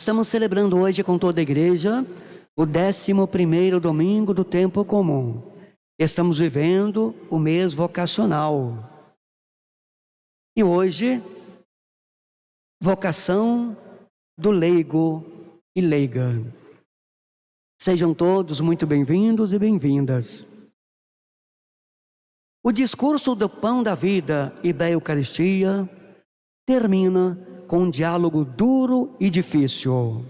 Estamos celebrando hoje com toda a igreja o 11º domingo do tempo comum. Estamos vivendo o mês vocacional. E hoje, vocação do leigo e leiga. Sejam todos muito bem-vindos e bem-vindas. O discurso do pão da vida e da Eucaristia termina com um diálogo duro e difícil.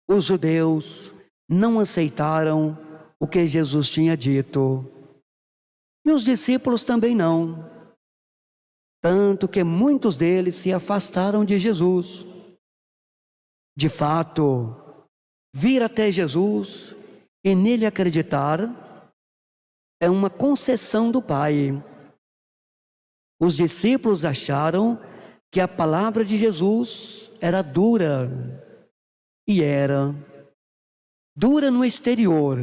Os judeus não aceitaram o que Jesus tinha dito, e os discípulos também não, tanto que muitos deles se afastaram de Jesus. De fato, vir até Jesus e nele acreditar é uma concessão do Pai. Os discípulos acharam que a palavra de Jesus era dura, e era dura no exterior,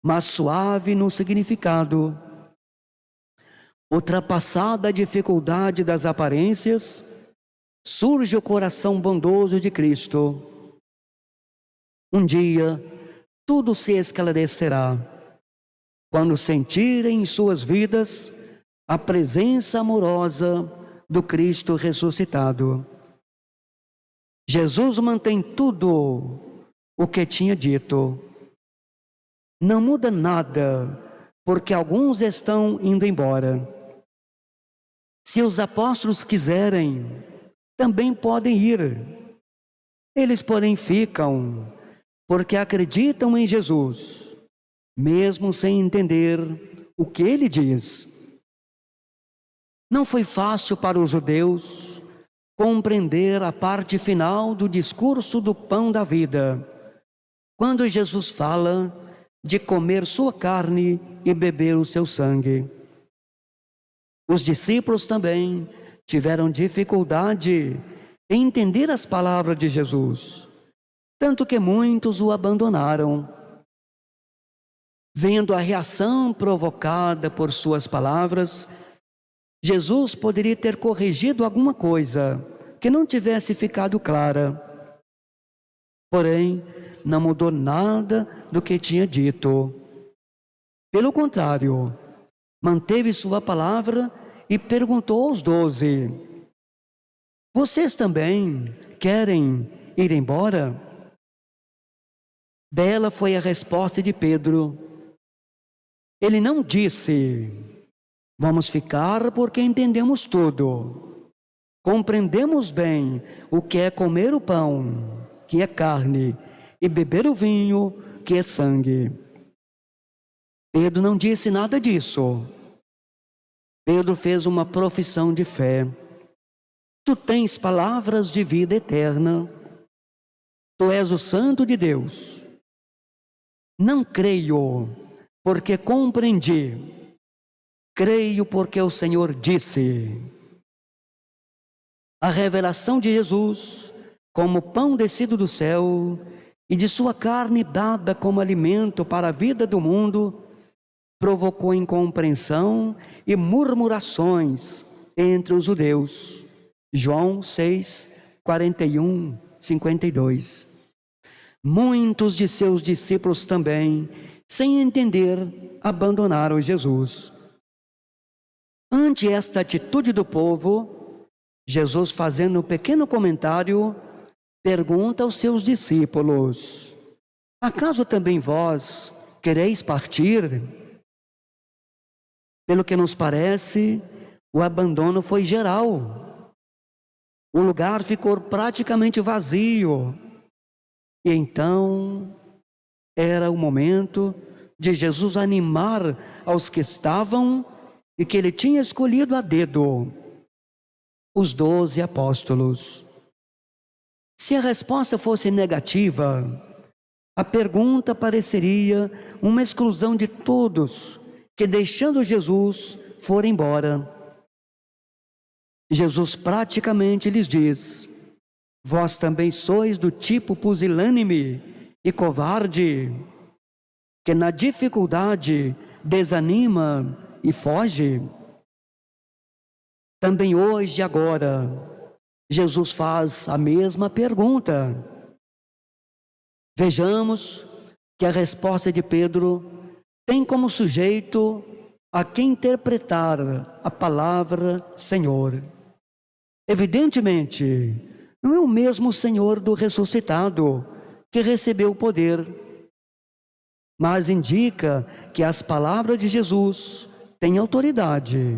mas suave no significado. Ultrapassada a dificuldade das aparências, surge o coração bondoso de Cristo. Um dia, tudo se esclarecerá, quando sentirem em suas vidas a presença amorosa do Cristo ressuscitado. Jesus mantém tudo o que tinha dito. Não muda nada, porque alguns estão indo embora. Se os apóstolos quiserem, também podem ir. Eles, porém, ficam, porque acreditam em Jesus, mesmo sem entender o que ele diz. Não foi fácil para os judeus compreender a parte final do discurso do pão da vida, quando Jesus fala de comer sua carne e beber o seu sangue. Os discípulos também tiveram dificuldade em entender as palavras de Jesus, tanto que muitos o abandonaram. Vendo a reação provocada por suas palavras, Jesus poderia ter corrigido alguma coisa que não tivesse ficado clara. Porém, não mudou nada do que tinha dito. Pelo contrário, manteve sua palavra e perguntou aos 12: vocês também querem ir embora? Bela foi a resposta de Pedro. Ele não disse: vamos ficar porque entendemos tudo. Compreendemos bem o que é comer o pão, que é carne, e beber o vinho, que é sangue. Pedro não disse nada disso. Pedro fez uma profissão de fé. Tu tens palavras de vida eterna. Tu és o Santo de Deus. Não creio, porque compreendi. Creio porque o Senhor disse. A revelação de Jesus, como pão descido do céu, e de sua carne dada como alimento para a vida do mundo, provocou incompreensão e murmurações entre os judeus. João 6, 41, 52. Muitos de seus discípulos também, sem entender, abandonaram Jesus. Ante esta atitude do povo, Jesus, fazendo um pequeno comentário, pergunta aos seus discípulos: acaso também vós quereis partir? Pelo que nos parece, o abandono foi geral. O lugar ficou praticamente vazio. E então, era o momento de Jesus animar aos que estavam e que ele tinha escolhido a dedo, os 12 apóstolos. Se a resposta fosse negativa, a pergunta pareceria uma exclusão de todos que, deixando Jesus, foram embora. Jesus praticamente lhes diz: vós também sois do tipo pusilânime e covarde, que na dificuldade desanima e foge. Também hoje e agora, Jesus faz a mesma pergunta. Vejamos que a resposta de Pedro tem como sujeito a quem interpretar a palavra Senhor. Evidentemente, não é o mesmo Senhor do ressuscitado que recebeu o poder, mas indica que as palavras de Jesus têm autoridade,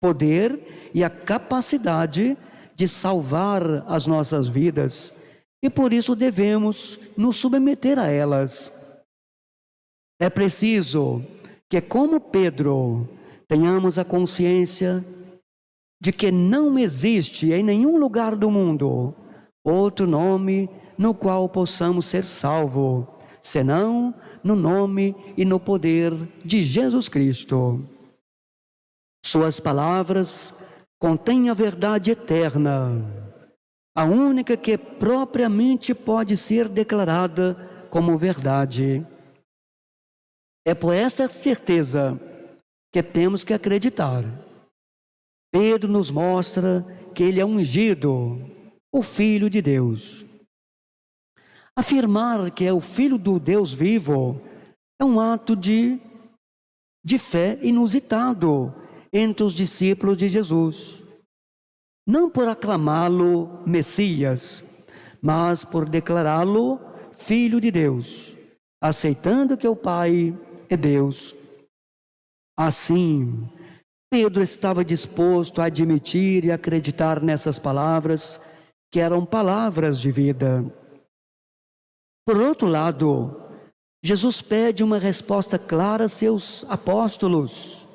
poder e a capacidade de salvar as nossas vidas, e por isso devemos nos submeter a elas. É preciso que, como Pedro, tenhamos a consciência de que não existe em nenhum lugar do mundo outro nome no qual possamos ser salvos, senão no nome e no poder de Jesus Cristo. Suas palavras contêm a verdade eterna, a única que propriamente pode ser declarada como verdade. É por essa certeza que temos que acreditar. Pedro nos mostra que ele é ungido, o Filho de Deus. Afirmar que é o Filho do Deus vivo é um ato de fé inusitado entre os discípulos de Jesus. Não por aclamá-lo Messias, mas por declará-lo Filho de Deus, aceitando que o Pai é Deus. Assim, Pedro estava disposto a admitir e acreditar nessas palavras, que eram palavras de vida. Por outro lado, Jesus pede uma resposta clara a seus apóstolos,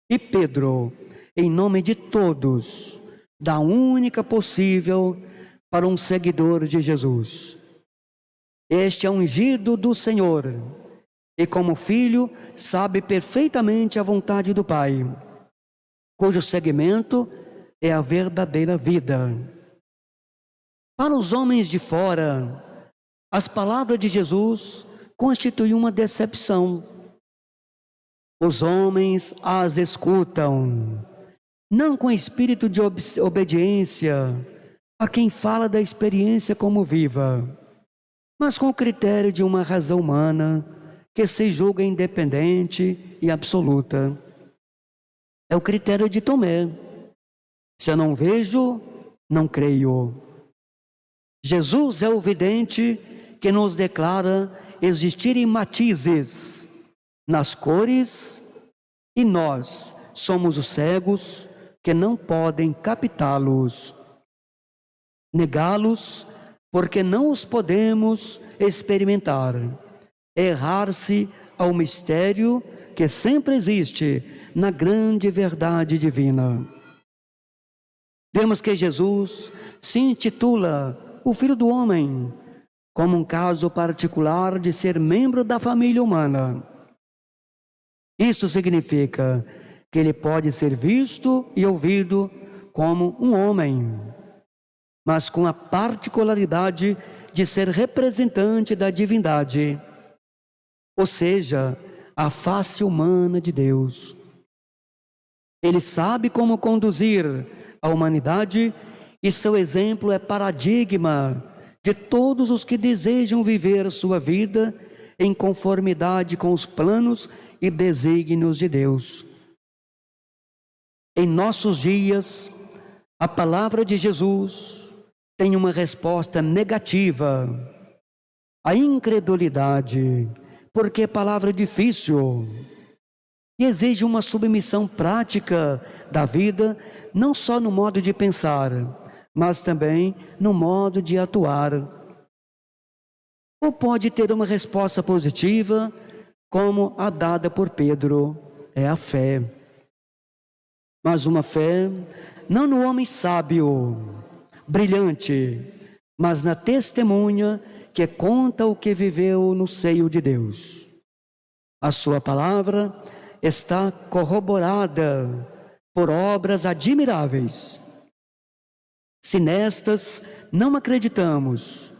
e Pedro, em nome de todos, dá a única possível para um seguidor de Jesus. Este é ungido do Senhor, e como filho, sabe perfeitamente a vontade do Pai, cujo seguimento é a verdadeira vida. Para os homens de fora, as palavras de Jesus constituem uma decepção. Os homens as escutam, não com espírito de obediência a quem fala da experiência como viva, mas com o critério de uma razão humana que se julga independente e absoluta. É o critério de Tomé. Se eu não vejo, não creio. Jesus é o vidente que nos declara existirem matizes nas cores, e nós somos os cegos que não podem captá-los. Negá-los porque não os podemos experimentar. Errar-se ao mistério que sempre existe na grande verdade divina. Vemos que Jesus se intitula o Filho do Homem, como um caso particular de ser membro da família humana. Isso significa que ele pode ser visto e ouvido como um homem, mas com a particularidade de ser representante da divindade, ou seja, a face humana de Deus. Ele sabe como conduzir a humanidade e seu exemplo é paradigma de todos os que desejam viver sua vida em conformidade com os planos e desígnios de Deus. Em nossos dias, a palavra de Jesus tem uma resposta negativa, a incredulidade, porque é palavra difícil e exige uma submissão prática da vida, não só no modo de pensar, mas também no modo de atuar. Ou pode ter uma resposta positiva, como a dada por Pedro, é a fé. Mas uma fé não no homem sábio, brilhante, mas na testemunha que conta o que viveu no seio de Deus. A sua palavra está corroborada por obras admiráveis. Se nestas não acreditamos,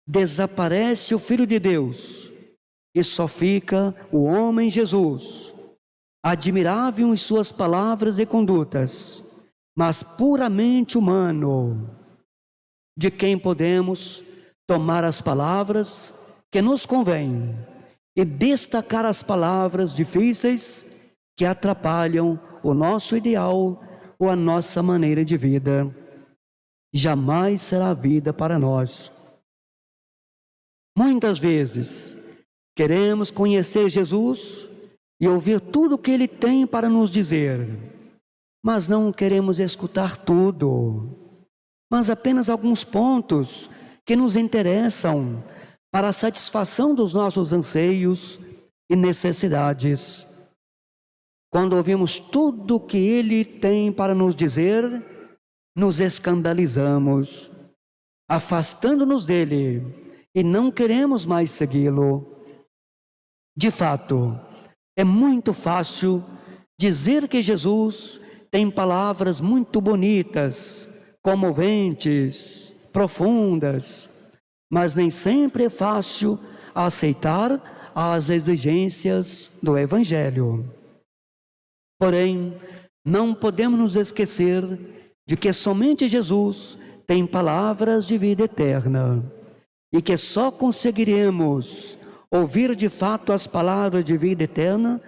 desaparece o Filho de Deus e só fica o homem Jesus, admirável em suas palavras e condutas, mas puramente humano, de quem podemos tomar as palavras que nos convêm e destacar as palavras difíceis que atrapalham o nosso ideal ou a nossa maneira de vida. Jamais será vida para nós. Muitas vezes queremos conhecer Jesus e ouvir tudo o que Ele tem para nos dizer, mas não queremos escutar tudo, mas apenas alguns pontos que nos interessam para a satisfação dos nossos anseios e necessidades. Quando ouvimos tudo o que Ele tem para nos dizer, nos escandalizamos, afastando-nos dele e não queremos mais segui-lo. De fato, é muito fácil dizer que Jesus tem palavras muito bonitas, comoventes, profundas, mas nem sempre é fácil aceitar as exigências do Evangelho. Porém, não podemos nos esquecer de que somente Jesus tem palavras de vida eterna e que só conseguiremos ouvir de fato as palavras de vida eterna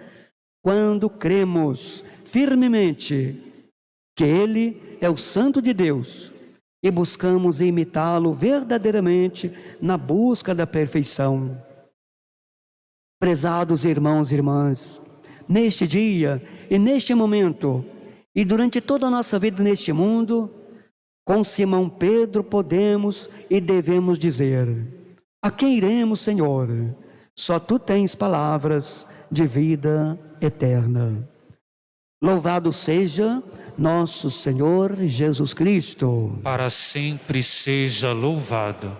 quando cremos firmemente que Ele é o Santo de Deus e buscamos imitá-lo verdadeiramente na busca da perfeição. Prezados irmãos e irmãs, neste dia e neste momento, e durante toda a nossa vida neste mundo, com Simão Pedro podemos e devemos dizer: a quem iremos, Senhor? Só Tu tens palavras de vida eterna. Louvado seja nosso Senhor Jesus Cristo. Para sempre seja louvado.